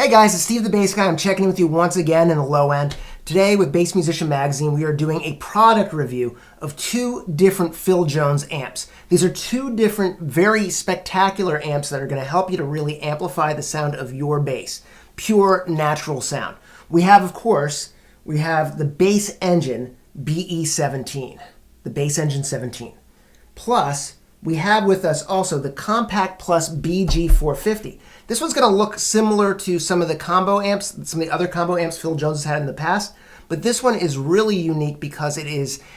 Hey guys, it's Steve the Bass Guy. I'm checking in with you once again in the low end. Today with Bass Musician Magazine, we are doing a product review of two different Phil Jones amps. These are two different, very spectacular amps that are going to help you to really amplify the sound of your bass. Pure, natural sound. We have, of course, the Bass Engine BE17, the Bass Engine 17. Plus, we have with us also the Compact Plus BG450. This one's going to look similar to some of the combo amps, some of the other combo amps Phil Jones has had in the past, but this one is really unique because it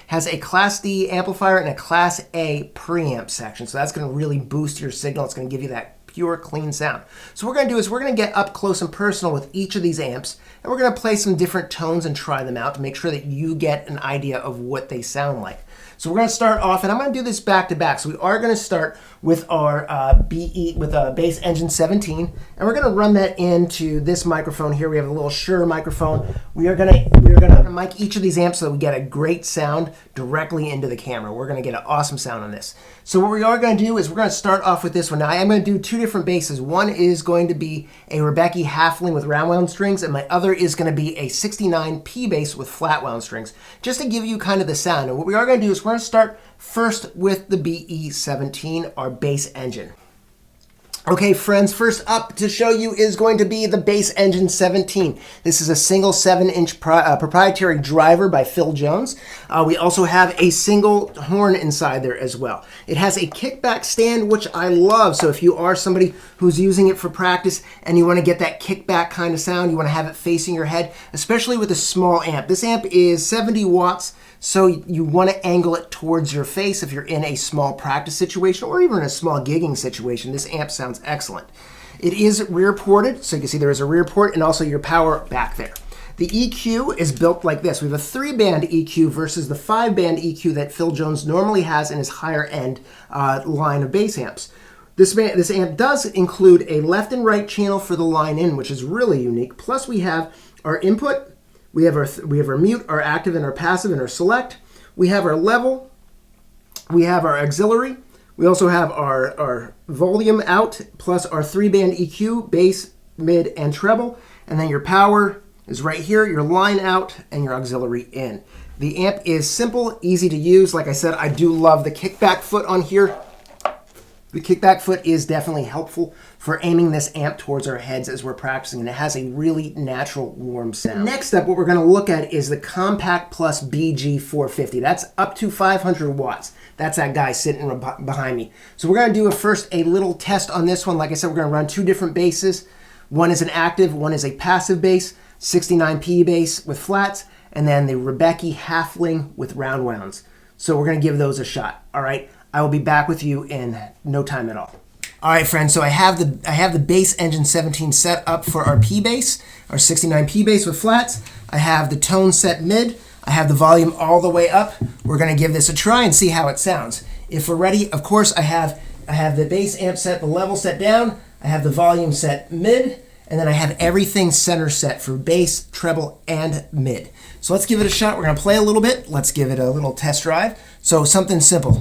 has a Class D amplifier and a Class A preamp section. So that's going to really boost your signal. It's going to give you that pure, clean sound. So what we're going to do is we're going to get up close and personal with each of these amps, and we're going to play some different tones and try them out to make sure that you get an idea of what they sound like. So we're going to start off, and I'm going to do this back to back. So we are going to start with our Bass Engine 17, and we're going to run that into this microphone here. We have a little Shure microphone. We're going to mic each of these amps so that we get a great sound directly into the camera. We're going to get an awesome sound on this. So what we are going to do is we're going to start off with this one. Now I am going to do two different basses. One is going to be a Rebecca Halfling with round wound strings, and my other is going to be a 69 P bass with flat wound strings, just to give you kind of the sound. And what we are going to do is we're going to start first with the BE17, our Bass Engine. Okay, friends, first up to show you is going to be the Bass Engine 17. This is a single 7-inch proprietary driver by Phil Jones. We also have a single horn inside there as well. It has a kickback stand, which I love. So if you are somebody who's using it for practice and you want to get that kickback kind of sound, you want to have it facing your head, especially with a small amp. This amp is 70 watts. So you want to angle it towards your face if you're in a small practice situation or even in a small gigging situation. This amp sounds excellent. It is rear ported, so you can see there is a rear port and also your power back there. The EQ is built like this. We have a 3-band EQ versus the 5-band EQ that Phil Jones normally has in his higher end line of bass amps. This amp does include a left and right channel for the line in, which is really unique. Plus we have our input. We have our mute, our active, and our passive, and our select. We have our level. We have our auxiliary. We also have our volume out, plus our 3-band EQ, bass, mid, and treble. And then your power is right here, your line out, and your auxiliary in. The amp is simple, easy to use. Like I said, I do love the kickback foot on here. The kickback foot is definitely helpful for aiming this amp towards our heads as we're practicing, and it has a really natural, warm sound. Next up, what we're going to look at is the Compact Plus BG450. That's up to 500 watts. That's that guy sitting behind me. So we're going to do first a little test on this one. Like I said, we're going to run two different basses. One is an active, one is a passive bass, 69P bass with flats, and then the Rebecca Halfling with round wounds. So we're going to give those a shot, all right? I will be back with you in no time at all. All right, friends, so I have the Bass Engine 17 set up for our P bass, our 69 P bass with flats. I have the tone set mid. I have the volume all the way up. We're going to give this a try and see how it sounds. If we're ready, of course, I have the bass amp set, the level set down. I have the volume set mid, and then I have everything center set for bass, treble, and mid. So let's give it a shot. We're going to play a little bit. Let's give it a little test drive. So something simple.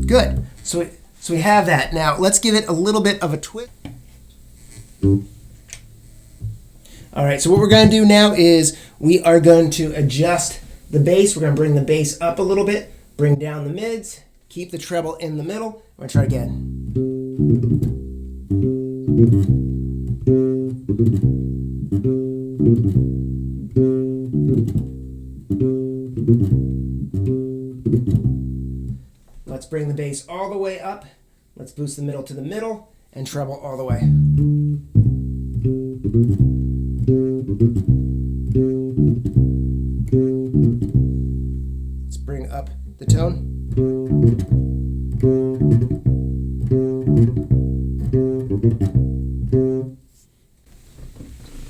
Good. So we have that. Now let's give it a little bit of a twist. All right, so what we're going to do now is we are going to adjust the bass. We're going to bring the bass up a little bit, bring down the mids, keep the treble in the middle. We're going to try again. Let's bring the bass all the way up. Let's boost the middle to the middle and treble all the way. Let's bring up the tone.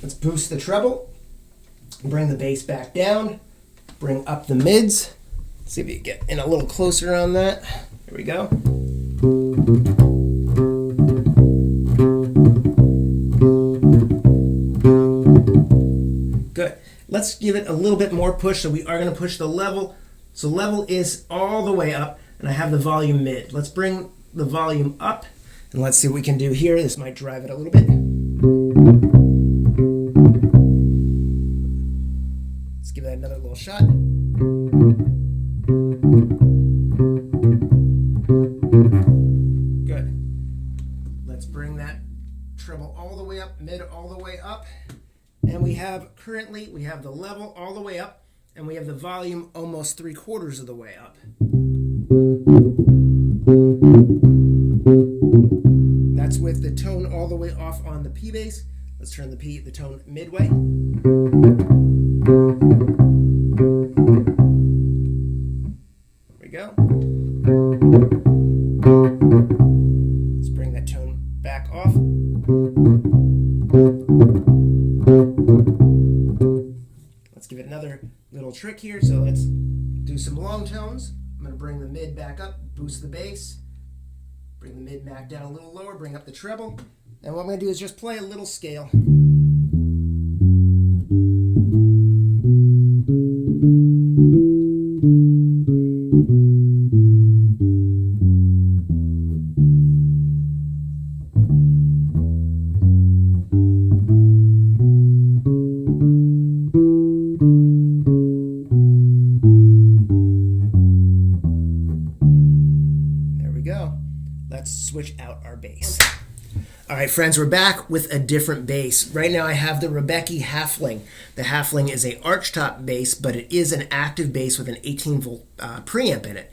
Let's boost the treble. Bring the bass back down. Bring up the mids. Let's see if we can get in a little closer on that. Here we go. let's give it a little bit more push. So we are going to push the level. So level is all the way up, and I have the volume mid. Let's bring the volume up, and let's see what we can do here. This might drive it a little bit. Let's give that another little shot. Good. Let's bring that treble all the way up, mid all the way up. And we have the level all the way up, and we have the volume almost 3/4 of the way up. That's with the tone all the way off on the P bass. Let's turn the tone midway. There we go. Let's bring that tone back off. Let's give it another little trick here. So let's do some long tones. I'm going to bring the mid back up, boost the bass, bring the mid back down a little lower, bring up the treble. And what I'm going to do is just play a little scale. Let's switch out our bass. All right, friends, we're back with a different bass. Right now I have the Rebecki Halfling. The Halfling is a archtop bass, but it is an active bass with an 18-volt preamp in it.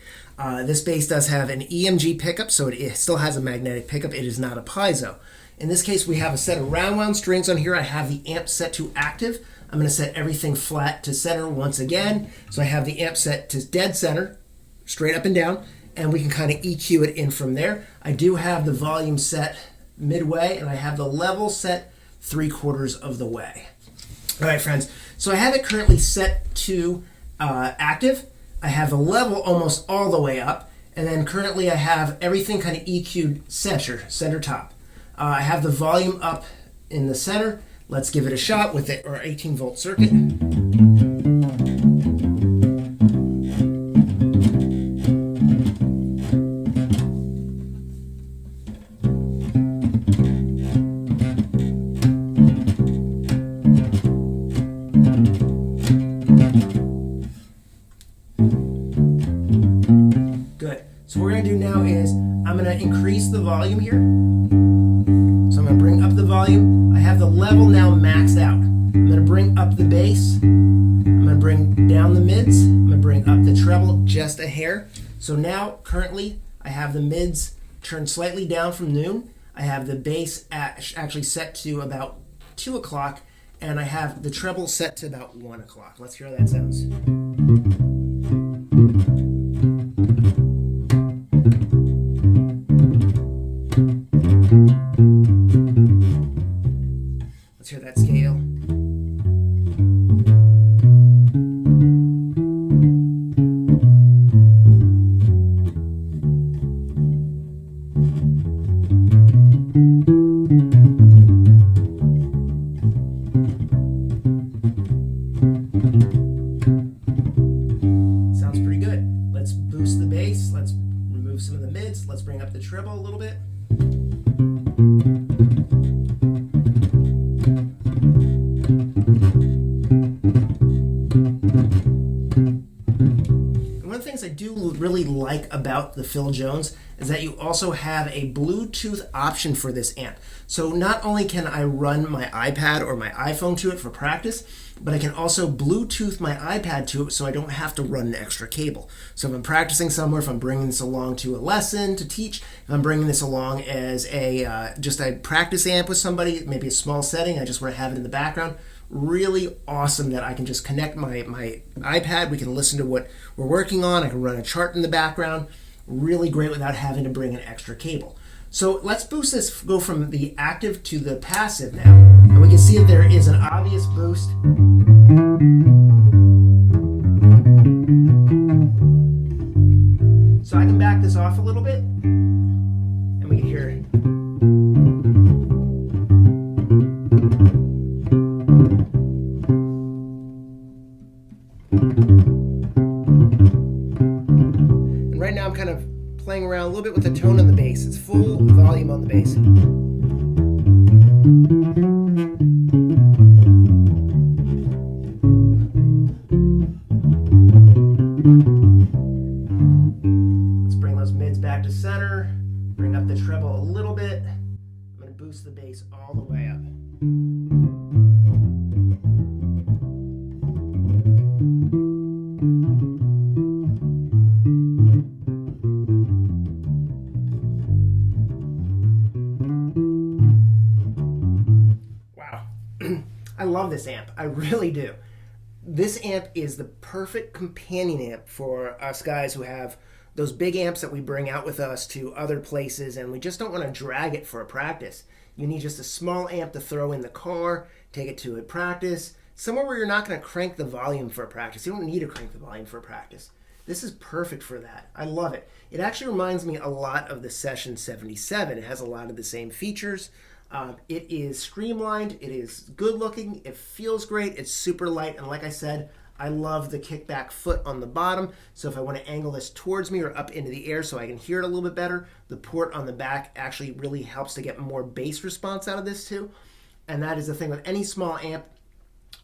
This bass does have an EMG pickup, so it still has a magnetic pickup. It is not a piezo. In this case, we have a set of round wound strings on here. I have the amp set to active. I'm going to set everything flat to center once again. So I have the amp set to dead center, straight up and down, and we can kind of EQ it in from there. I do have the volume set midway, and I have the level set 3/4 of the way. All right, friends, so I have it currently set to active. I have the level almost all the way up, and then currently I have everything kind of EQ'd center top. I have the volume up in the center. Let's give it a shot with our 18-volt circuit. Good. So what we're going to do now is I'm going to increase the volume here. So I'm going to bring up the volume. I have the level now maxed out. I'm going to bring up the bass. I'm going to bring down the mids. I'm going to bring up the treble just a hair. So now currently I have the mids turned slightly down from noon. I have the bass actually set to about 2 o'clock, and I have the treble set to about 1 o'clock. Let's hear how that sounds. Let's hear that scale. Sounds pretty good. Let's boost the bass. Let's remove some of the mids. Let's bring up the treble a little bit. I do really like about the Phil Jones is that you also have a Bluetooth option for this amp. So not only can I run my iPad or my iPhone to it for practice, but I can also Bluetooth my iPad to it so I don't have to run an extra cable. So if I'm practicing somewhere, if I'm bringing this along to a lesson to teach, if I'm bringing this along as just a practice amp with somebody, maybe a small setting, I just want to have it in the background, really awesome that I can just connect my iPad. We can listen to what we're working on. I can run a chart in the background. Really great without having to bring an extra cable. So let's boost this, go from the active to the passive now. And we can see that there is an obvious boost. So I can back this off a little bit, and we can hear it. playing around a little bit with the tone on the bass. It's full volume on the bass. Let's bring those mids back to center. Bring up the treble a little bit. I'm going to boost the bass all the way up. Wow. I love this amp. I really do. This amp is the perfect companion amp for us guys who have those big amps that we bring out with us to other places and we just don't want to drag it for a practice. You need just a small amp to throw in the car, take it to a practice, somewhere where you're not going to crank the volume for a practice. You don't need to crank the volume for a practice. This is perfect for that. I love it. It actually reminds me a lot of the Session 77. It has a lot of the same features. It is streamlined, it is good looking, it feels great, it's super light, and like I said, I love the kickback foot on the bottom, so if I want to angle this towards me or up into the air so I can hear it a little bit better, the port on the back actually really helps to get more bass response out of this too. And that is the thing with any small amp,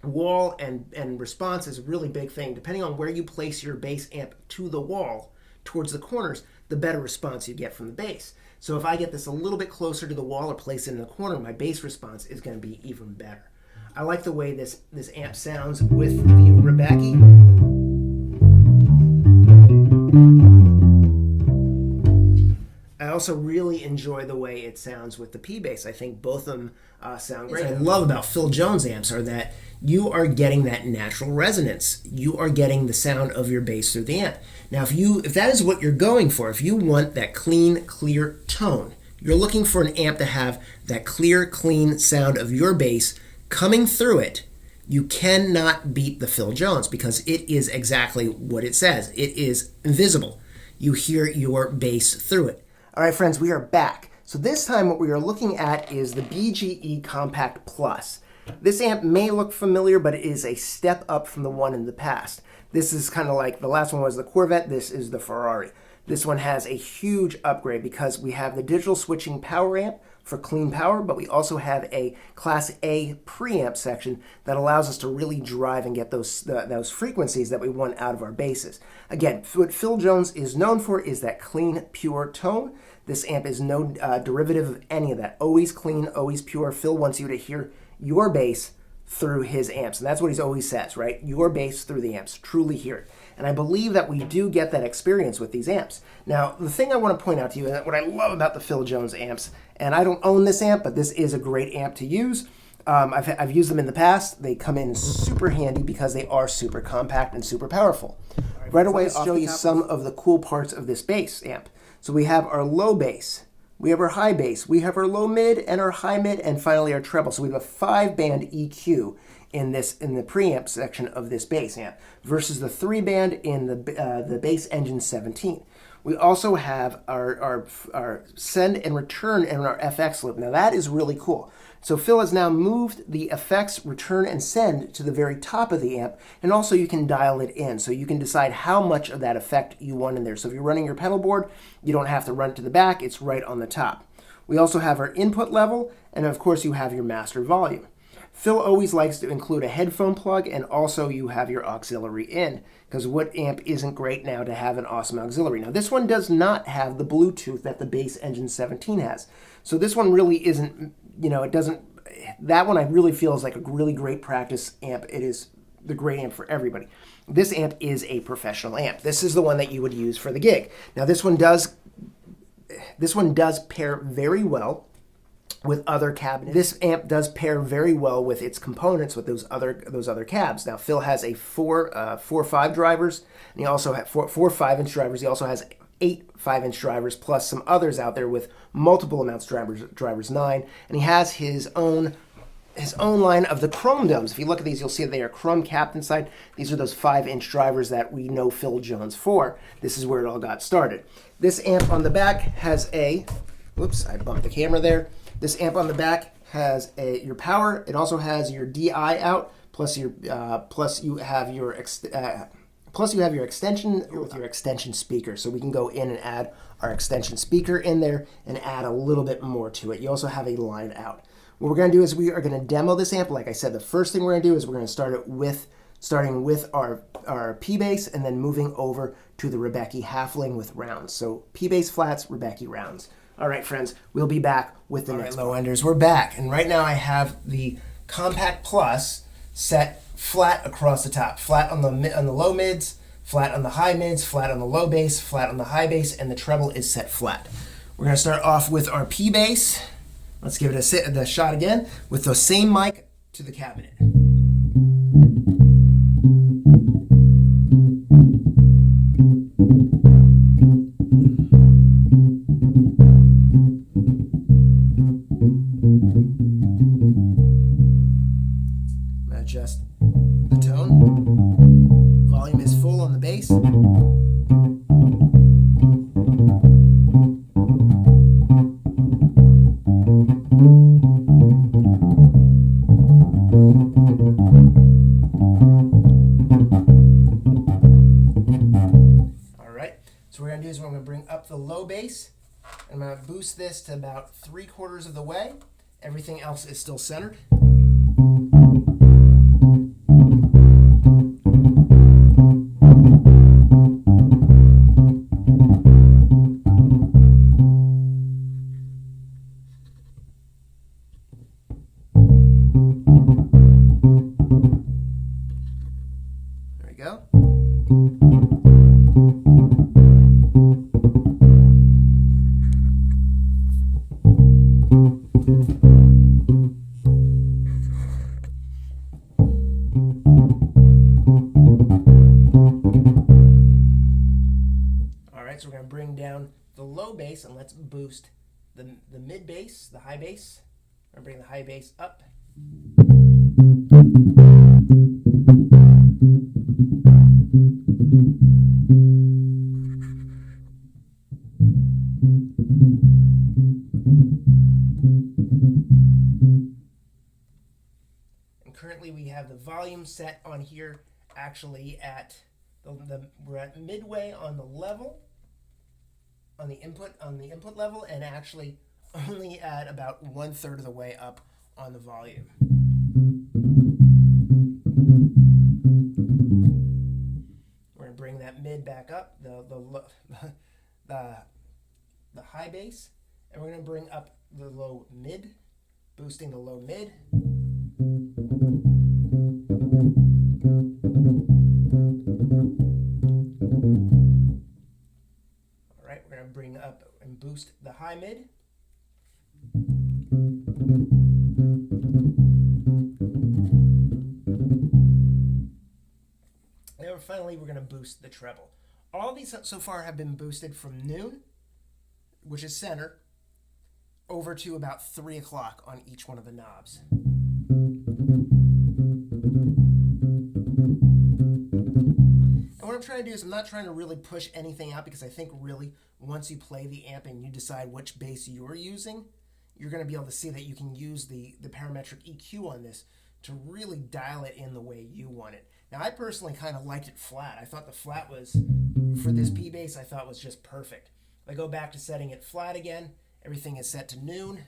wall and response is a really big thing. Depending on where you place your bass amp to the wall, towards the corners, the better response you get from the bass. So if I get this a little bit closer to the wall or place it in the corner, my bass response is going to be even better. I like the way this amp sounds with the Rebecki. I also really enjoy the way it sounds with the P-Bass. I think both of them sound great. What I love about Phil Jones amps are that you are getting that natural resonance. You are getting the sound of your bass through the amp. Now, if that is what you're going for, if you want that clean, clear tone, you're looking for an amp to have that clear, clean sound of your bass coming through it, you cannot beat the Phil Jones because it is exactly what it says. It is invisible. You hear your bass through it. All right, friends, we are back. So this time what we are looking at is the BGE Compact Plus. This amp may look familiar, but it is a step up from the one in the past. This is kind of like the last one was the Corvette. This is the Ferrari. This one has a huge upgrade because we have the digital switching power amp for clean power, but we also have a Class A preamp section that allows us to really drive and get those frequencies that we want out of our basses. Again, what Phil Jones is known for is that clean, pure tone. This amp is no derivative of any of that. Always clean, always pure. Phil wants you to hear your bass through his amps, and that's what he always says, right? Your bass through the amps. Truly hear it. And I believe that we do get that experience with these amps. Now, the thing I want to point out to you, and what I love about the Phil Jones amps, and I don't own this amp, but this is a great amp to use. I've used them in the past. They come in super handy because they are super compact and super powerful. Right away, I'll show you some of the cool parts of this bass amp. So we have our low bass, we have our high bass, we have our low mid and our high mid, and finally our treble. So we have a 5-band EQ in the preamp section of this bass amp versus the 3-band in the Bass Engine 17. We also have our send and return and our FX loop. Now that is really cool. So Phil has now moved the effects, return, and send to the very top of the amp, and also you can dial it in. So you can decide how much of that effect you want in there. So if you're running your pedal board, you don't have to run it to the back, it's right on the top. We also have our input level, and of course you have your master volume. Phil always likes to include a headphone plug, and also you have your auxiliary in, because what amp isn't great now to have an awesome auxiliary? Now this one does not have the Bluetooth that the Bass Engine 17 has. So this one really isn't, it doesn't, that one I really feel is like a really great practice amp. It is the great amp for everybody. This amp is a professional amp. This is the one that you would use for the gig. Now this one does pair very well with other cabinets. This amp does pair very well with its components with those other cabs. Now Phil has a four 5 drivers, and he also has four 5-inch drivers. He also has 8 5-inch drivers plus some others out there with multiple amounts of drivers 9, and he has his own line of the chrome domes. If you look at these, you'll see that they are chrome capped inside. These are those 5-inch drivers that we know Phil Jones for. This is where it all got started. This amp on the back has a, whoops, I bumped the camera there. This amp on the back has your power. It also has your DI out, plus you have your extension with your extension speaker, so we can go in and add our extension speaker in there and add a little bit more to it. You also have a line out. What we're going to do is we are going to demo this amp. Like I said, the first thing we're going to do is we're going to starting with our P-Bass and then moving over to the Rebecca Halfling with rounds. So P-Bass flats, Rebecca rounds. All right, friends, we'll be back with the next low enders. We're back, and right now I have the Compact Plus set flat across the top, flat on the low mids, flat on the high mids, flat on the low bass, flat on the high bass, and the treble is set flat. We're going to start off with our P-Bass. Let's give it a shot again with the same mic to the cabinet. Adjust the tone. Volume is full on the bass. All right, so what we're going to do is we're going to bring up the low bass. I'm going to boost this to about 3/4 of the way. Everything else is still centered. There we go. So we're going to bring down the low bass and let's boost the mid bass, the high bass. We're going to bring the high bass up. And currently we have the volume set on here actually at we're at midway on the level. On the input level, and actually only at about 1/3 of the way up on the volume. We're gonna bring that mid back up, the high bass, and we're gonna bring up the low mid, boosting the low mid. Bring up and boost the high mid. And finally, we're going to boost the treble. All of these so far have been boosted from noon, which is center, over to about 3 o'clock on each one of the knobs. What I'm trying to do is I'm not trying to really push anything out, because I think really once you play the amp and you decide which bass you're using, you're going to be able to see that you can use the parametric EQ on this to really dial it in the way you want it. Now, I personally kind of liked it flat. I thought the flat was, for this P-Bass, I thought was just perfect. If I go back to setting it flat again, everything is set to noon.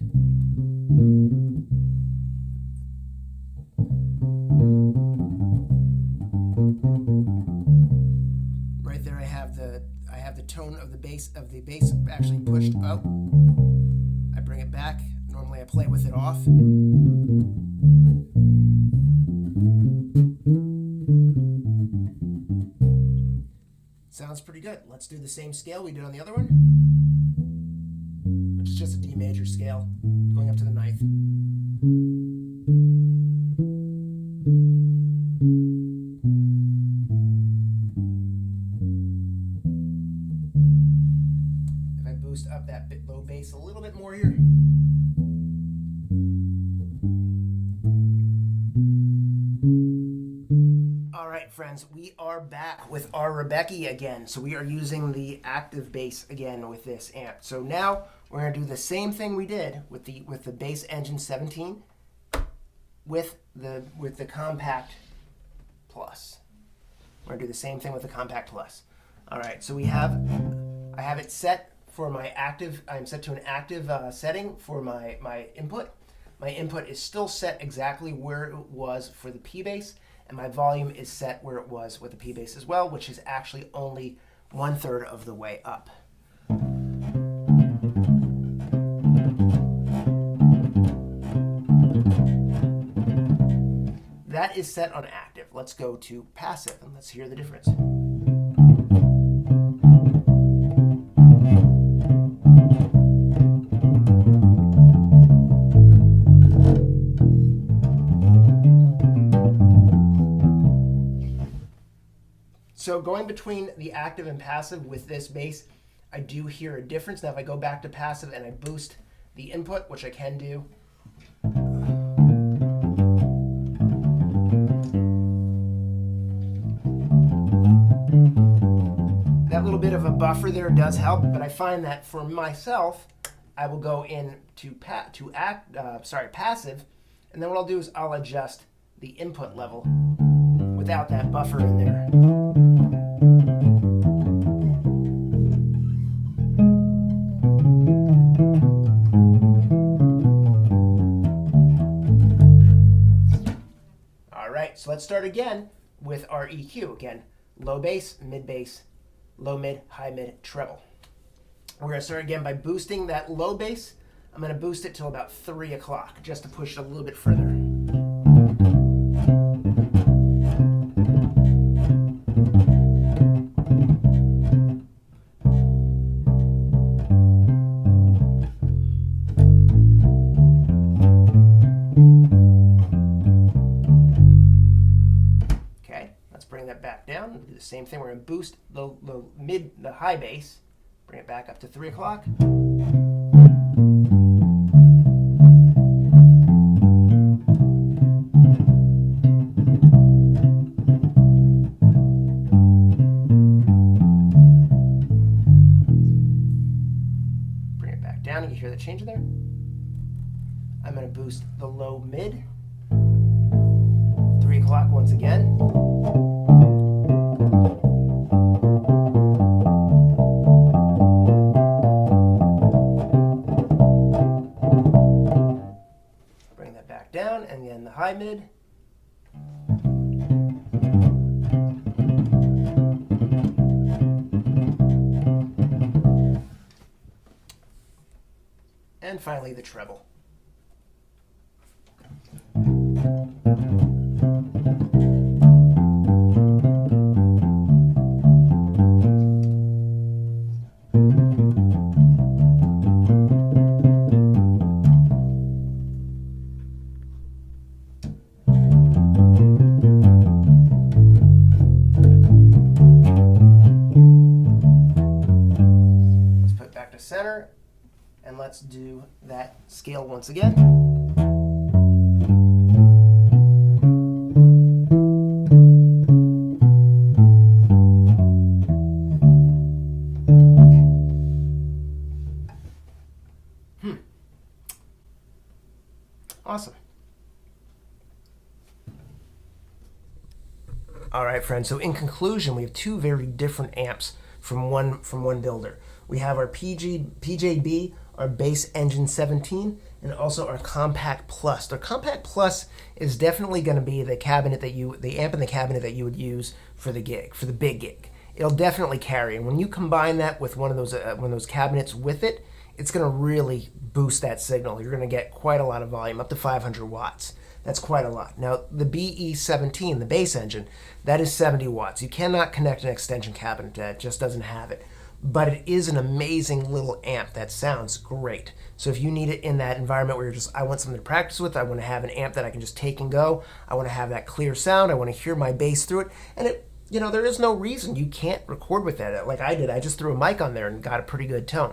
Right there, I have the tone of the bass actually pushed up. I bring it back. Normally I play with it off. Sounds pretty good. Let's do the same scale we did on the other one, which is just a D major scale going up to the ninth. If I boost up that low bass a little bit more here. All right, friends, we are back with our Rebecca again. So we are using the active bass again with this amp. So now we're going to do the same thing we did with the Bass Engine 17 with the Compact Plus. We're going to do the same thing with the Compact Plus. All right, so I have it set for my active, I'm set to an active setting for my input. My input is still set exactly where it was for the P-Bass, and my volume is set where it was with the P-Bass as well, which is actually only 1/3 of the way up. That is set on active. Let's go to passive and let's hear the difference. So going between the active and passive with this bass, I do hear a difference. Now if I go back to passive and I boost the input, which I can do, that little bit of a buffer there does help, but I find that for myself, I will go in to passive, and then what I'll do is I'll adjust the input level without that buffer in there. All right, so let's start again with our EQ. Again, low bass, low mid, high mid, treble. We're going to start again by boosting that low bass. I'm going to boost it till about 3 o'clock just to push it a little bit further. Okay, let's bring that back down. We'll do the same thing. We're going to boost the high bass, bring it back up to 3 o'clock. Down, you hear the change in there? I'm going to boost the low mid, 3 o'clock once again. Bring that back down, and then the high mid. And finally, the treble. Let's put it back to center. And let's do that scale once again. Awesome. All right, friends. So in conclusion, we have two very different amps from one builder. We have our PJB, our Bass Engine 17, and also our Compact Plus. The Compact Plus is definitely going to be the amp in the cabinet that you would use for the gig, for the big gig. It'll definitely carry, and when you combine that with one of those cabinets with it, it's going to really boost that signal. You're going to get quite a lot of volume, up to 500 watts. That's quite a lot. Now, the BE17, the Bass Engine, that is 70 watts. You cannot connect an extension cabinet to that. It just doesn't have it. But it is an amazing little amp that sounds great. So if you need it in that environment where I want something to practice with, I want to have an amp that I can just take and go, I want to have that clear sound, I want to hear my bass through it, and there is no reason you can't record with that like I did. I just threw a mic on there and got a pretty good tone.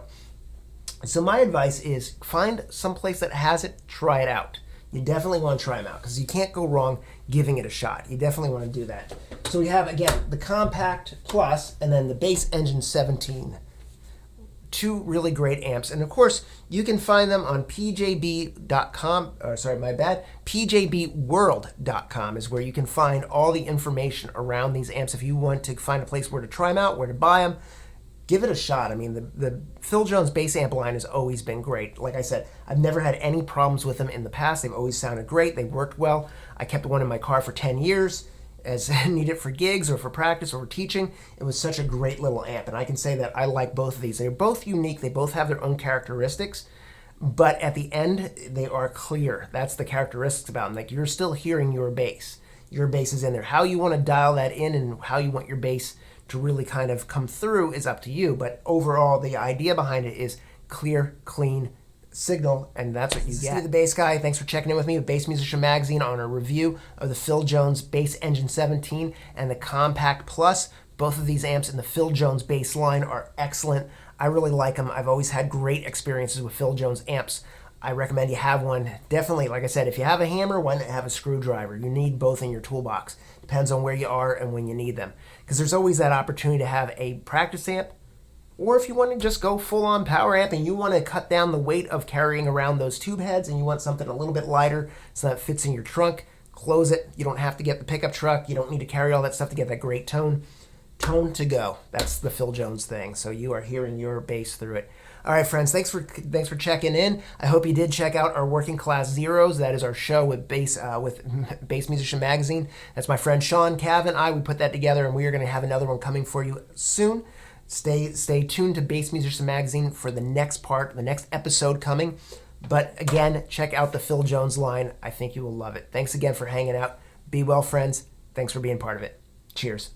So my advice is find some place that has it, try it out. You definitely want to try them out because you can't go wrong giving it a shot. You definitely want to do that. So we have, again, the Compact Plus and then the Bass Engine 17. Two really great amps. And of course, you can find them on pjb.com, pjbworld.com is where you can find all the information around these amps. If you want to find a place where to try them out, where to buy them, give it a shot. I mean, the Phil Jones bass amp line has always been great. Like I said, I've never had any problems with them in the past. They've always sounded great. They worked well. I kept one in my car for 10 years as I need it for gigs or for practice or for teaching. It was such a great little amp, and I can say that I like both of these. They're both unique. They both have their own characteristics, but at the end, they are clear. That's the characteristics about them. Like, you're still hearing your bass. Your bass is in there. How you want to dial that in and how you want your bass to really kind of come through is up to you. But overall, the idea behind it is clear, clean signal, and that's what you get. Steve the Bass Guy, thanks for checking in with me with Bass Musician Magazine on a review of the Phil Jones Bass Engine 17 and the Compact Plus. Both of these amps in the Phil Jones bass line are excellent. I really like them. I've always had great experiences with Phil Jones amps. I recommend you have one. Definitely, like I said, if you have a hammer, why not have a screwdriver? You need both in your toolbox. Depends on where you are and when you need them. Because there's always that opportunity to have a practice amp, or if you want to just go full-on power amp and you want to cut down the weight of carrying around those tube heads and you want something a little bit lighter so that it fits in your trunk, close it. You don't have to get the pickup truck. You don't need to carry all that stuff to get that great tone. Tone to go. That's the Phil Jones thing. So you are hearing your bass through it. All right, friends, thanks for checking in. I hope you did check out our Working Class Zeros. That is our show with Bass Musician Magazine. That's my friend Sean, Cav, and I. We put that together, and we are going to have another one coming for you soon. Stay tuned to Bass Musician Magazine for the next part, the next episode coming. But again, check out the Phil Jones line. I think you will love it. Thanks again for hanging out. Be well, friends. Thanks for being part of it. Cheers.